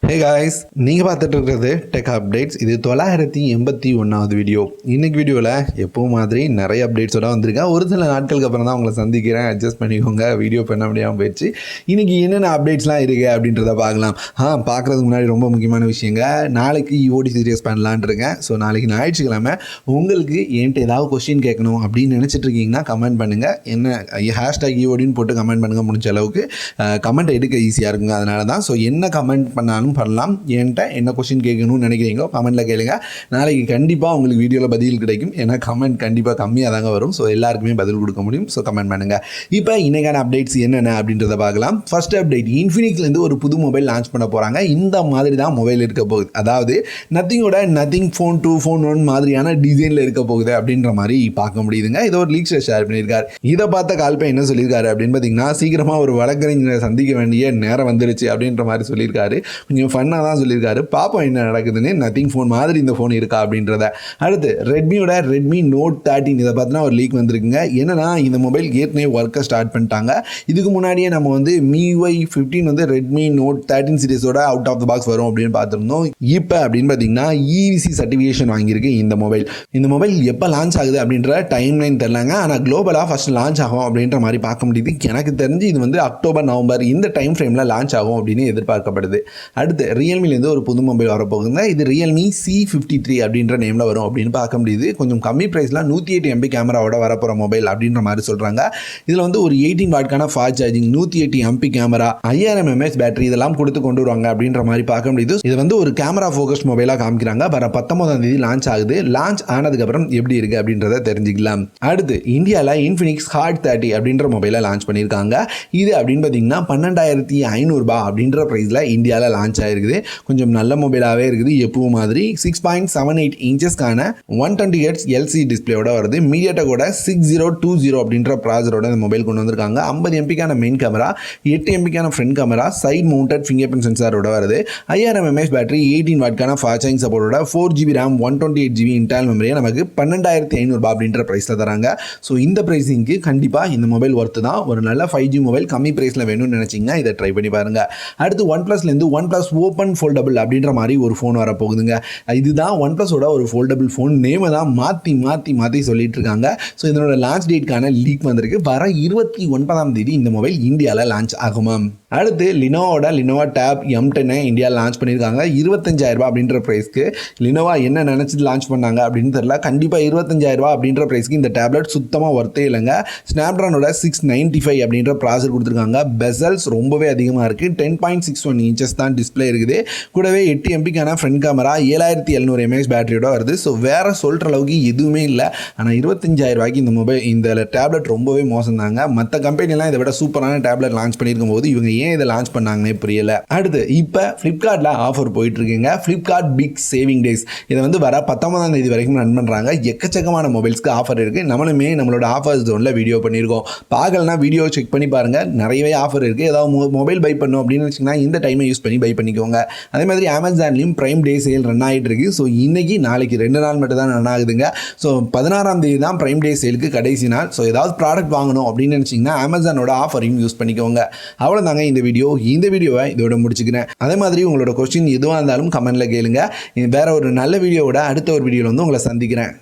Hey guys, நீங்கள் பார்த்துட்டு இருக்கிறது டெக் அப்டேட்ஸ். இது 981வது வீடியோ. இன்னைக்கு வீடியோவில் எப்பவும் மாதிரி நிறைய அப்டேட்ஸோட வந்திருக்கேன். ஒரு சில நாட்களுக்கு அப்புறம் தான் உங்களை சந்திக்கிறேன். அட்ஜஸ்ட் பண்ணிக்கோங்க, வீடியோ பண்ண முடியாமல் போயிடுச்சு. இன்றைக்கி என்னென்ன அப்டேட்ஸ்லாம் இருக்குது அப்படின்றத பார்க்கலாம். பார்க்குறதுக்கு முன்னாடி ரொம்ப முக்கியமான விஷயங்க, நாளைக்கு ஈஓடி சீரியஸ் பண்ணலான் இருக்கேன். ஸோ நாளைக்கு ஞாயிற்றுக்கிழமை உங்களுக்கு என்கிட்ட ஏதாவது கொஸ்டின் கேட்கணும் அப்படின்னு நினச்சிட்டு இருக்கீங்கன்னா கமெண்ட் பண்ணுங்கள். என்ன ஹேஷ்டாக் ஈஓடின்னு போட்டு கமெண்ட் பண்ணுங்கள். முடிஞ்ச அளவுக்கு கமெண்ட் எடுக்க ஈஸியாக இருக்குங்க. அதனால தான். ஸோ என்ன கமெண்ட் பண்ணாலும் பண்ணலாம். என்கிட்ட என்ன கொஸ்டின் கேட்கணும்னு நினைக்கிறீங்களோ கமெண்ட்டில் கேளுங்க. நாளைக்கு கண்டிப்பாக உங்களுக்கு வீடியோவில் பதில் கிடைக்கும். ஏன்னா கமெண்ட் கண்டிப்பாக கம்மியாக தாங்க வரும். ஸோ எல்லாருக்குமே பதில் கொடுக்க முடியும். ஸோ கமெண்ட் பண்ணுங்கள். இப்போ இன்றைக்கான அப்டேட்ஸ் என்னென்ன அப்படின்றத பார்க்கலாம். ஃபர்ஸ்ட் அப்டேட், இன்ஃபினிக்ஸ்லேருந்து ஒரு புது மொபைல் லான்ச் பண்ண போகிறாங்க. இந்த மாதிரி தான் மொபைல் இருக்க போகுது. அதாவது நத்திங் ஃபோன் 2 ஃபோன் 1 மாதிரியான டிசைனில் இருக்க போகுது அப்படின்ற மாதிரி பார்க்க முடியுதுங்க. இதை ஒரு லீக்ஸ் ஷேர் பண்ணியிருக்காரு. இதை பார்த்த கால்பை என்ன சொல்லியிருக்காரு அப்படின்னு பார்த்தீங்கன்னா, சீக்கிரமாக ஒரு வழக்கறிஞரை சந்திக்க வேண்டிய நேரம் வந்துருச்சு அப்படின்ற மாதிரி சொல்லியிருக்காரு. கொஞ்சம் ஃபன்னாக தான் சொல்லியிருக்காரு. பாப்போம் என்ன நடக்குதுன்னு. நத்திங் ஃபோன் மாதிரி இந்த ஃபோன் இருக்கா அப்படின்றத. அடுத்து ரெட்மி நோட் 13 இதை பார்த்தினா ஒரு லீக் வந்திருக்குங்க. என்னன்னா இந்த மொபைல் ஏற்கனவே ஒர்க்கை ஸ்டார்ட் பண்ணிட்டாங்க. இதுக்கு முன்னாடியே நம்ம MIUI 15 ரெட்மி நோட் 13 சீரிஸோட அவுட் ஆஃப் த பாக்ஸ் வரும் அப்படின்னு பார்த்துருந்தோம். இப்போ அப்படின்னு பார்த்தீங்கன்னா EVC சர்டிஃபிகேஷன் வாங்கியிருக்கு இந்த மொபைல் எப்போ லான்ச் ஆகுது அப்படின்ற டைம் லைன் தெரிலங்க. ஆனால் குளோபலாக ஃபர்ஸ்ட் லான்ச் ஆகும் அப்படின்ற மாதிரி பார்க்க முடியுது. எனக்கு தெரிஞ்சு இது அக்டோபர் நவம்பர் இந்த டைம் ஃப்ரேமில் லான்ச் ஆகும் அப்படின்னு எதிர்பார்க்கப்படுது. அடுத்து ரியல்மிலேருந்து ஒரு புது மொபைல் வரப்போகுதுங்க. இது ரியல்மி C53 அப்படின்ற நேமில் வரும் அப்படின்னு பார்க்க முடியுது. கொஞ்சம் கம்மி ப்ரைஸில் 108 MP கேமராவோட வரப்போகிற மொபைல் அப்படின்ற மாதிரி சொல்கிறாங்க. இதில் ஒரு 18 வாட்கான fast charging, 108 MP camera, 5000 mAh battery இதெல்லாம் கொடுத்து கொண்டு வருவாங்க அப்படின்ற மாதிரி பார்க்க முடியுது. இது ஒரு கேமரா ஃபோக்கஸ்ட் மொபைலாக காமிக்கிறாங்க. வர 19ஆம் தேதி லான்ச் ஆகுது. லான்ச் ஆனதுக்கப்புறம் எப்படி இருக்குது அப்படின்றத தெரிஞ்சுக்கலாம். அடுத்து இந்தியாவில் இன்ஃபினிக்ஸ் ஹாட் 30 அப்படின்ற மொபைலை லான்ச் பண்ணியிருக்காங்க. இது அப்படின்னு பார்த்தீங்கன்னா 12,500 ரூபாய் அப்படின்ற ப்ரைஸில் இந்தியாவில் லான்ச் ஆயிருக்குது. கொஞ்சம் நல்ல மொபைலாகவே இருக்குது. எப்பவும் மாதிரி 6.78 இன்ச்சஸ்க்கான 120 Hz LCD டிஸ்பிளேயோட வருது. மீடியாடெக்கோட 6020 அப்படின்ற ப்ராசரோட இந்த மொபைல் கொண்டு வந்திருக்காங்க. 50 MPக்கான மெயின் கேமரா, 8 MPக்கான front camera, side mounted fingerprint சென்சாரோட வருது. 5000 mAh பேட்டரி, 18 வாட்கான ஃபாஸ்ட் சார்ஜிங் சப்போர்ட்டோட 4GB RAM 128GB இன்டர்னல் மெமரியை நமக்கு 12,500 ரூபாய் அப்படின்ற ப்ரைஸில் தராங்க. ஸோ இந்த ப்ரைஸிங்க்கு கண்டிப்பாக இந்த மொபைல் ஒர்த்து தான். ஒரு நல்ல 5G மொபைல் கம்மி ப்ரைஸில் வேணும்னு நினச்சிங்கன்னா இதை ட்ரை பண்ணி பாருங்க. அடுத்து ஒன்ப்ளஸ்லேருந்து ஒன்ப்ளஸ் ஓப்பன் ஃபோல்டபிள் அப்படின்ற மாதிரி ஒரு ஃபோன் வரப்போகுதுங்க. இதுதான் ஒன்ப்ளஸோட ஒரு ஃபோல்டபிள் ஃபோன். நேமை தான் மாற்றி சொல்லிட்டு இருக்காங்க. ஸோ இதனோட லான்ச் டேட்கான லீக் வந்திருக்கு. வர 29ஆம் தேதி இந்த மொபைல் இந்தியாவில் லான்ச் ஆகுமாம். அடுத்து லினோவா டேப் M10 இந்தியாவில் லான்ச் பண்ணியிருக்காங்க. 25,000 ரூபாய் அப்படின்ற ப்ரைஸ்க்கு. லினோவா என்ன நினச்சிட்டு லான்ச் பண்ணாங்க அப்படின்னு தெரியல. கண்டிப்பாக 25,000 ரூபாய் அப்படின்ற ப்ரைஸ்க்கு இந்த டேப்லெட் சுத்தமாக ஒர்த்தே இல்லைங்க. ஸ்னாப்ட்ராகனோட 695 அப்படின்ற ப்ராசர் கொடுத்துருக்காங்க. பெசல்ஸ் ரொம்பவே அதிகமாக இருக்குது. 10.61 இன்ச்சஸ் தான் டிஸ்பிளே இருக்குது. கூடவே 8 MPக்கான ஃப்ரண்ட் கேமரா, 7700 mAh பேட்டரியோட வருது. ஸோ வேறு சொல்கிற அளவுக்கு எதுவுமே இல்லை. ஆனால் 25,000 ரூபாய்க்கு இந்த டேப்லெட் ரொம்பவே மோசம் தாங்க. மற்ற கம்பெனிலாம் இதை விட சூப்பரான டேப்லெட் லான்ச் பண்ணியிருக்கும் போது இவங்க ஏன் இதை லான்ச் பண்ணாங்கன்னே புரியல. அடுத்து இப்போ ஃப்ளிப்கார்ட்டில் ஆஃபர் போயிட்டு இருக்குங்க. Flipkart big saving days. இதை வர 19ஆம் தேதி வரைக்கும் ரன் பண்ணுறாங்க. எக்கச்சக்கமான மொபைல்ஸ்க்கு ஆஃபர் இருக்குது. நம்மளோட ஆஃபர் ஜோனில் வீடியோ பண்ணியிருக்கோம். பார்க்கலனா வீடியோ செக் பண்ணி பாருங்கள். நிறையவே ஆஃபர் இருக்குது. ஏதாவது மொபைல் பை பண்ணும் அப்படின்னு வச்சிங்கன்னா இந்த டைமை யூஸ் பண்ணி பை பண்ணிக்கோங்க. அதே மாதிரி அமேசான்லையும் பிரைம் டே சேல் ரன் ஆகிட்டு இருக்கு. ஸோ இன்னைக்கு நாளைக்கு 2 நாள் மட்டும் தான் ரன் ஆகுதுங்க. ஸோ 16ஆம் தேதி தான் பிரைம் டே சேலுக்கு கடைசி நாள். ஸோ ஏதாவது ப்ராடக்ட் வாங்கணும் அப்படின்னு நினச்சிங்கன்னா அமேசானோட ஆஃபரையும் யூஸ் பண்ணிக்கோங்க. அவ்வளோதாங்க இந்த வீடியோவை இதோட முடிச்சுக்கிறேன். அதே மாதிரி உங்களோட கொஸ்டின் எதுவாக இருந்தாலும் கமெண்ட்டில் கேளுங்க. வேற ஒரு நல்ல வீடியோவோட அடுத்த ஒரு வீடியோவில் உங்களை சந்திக்கிறேன்.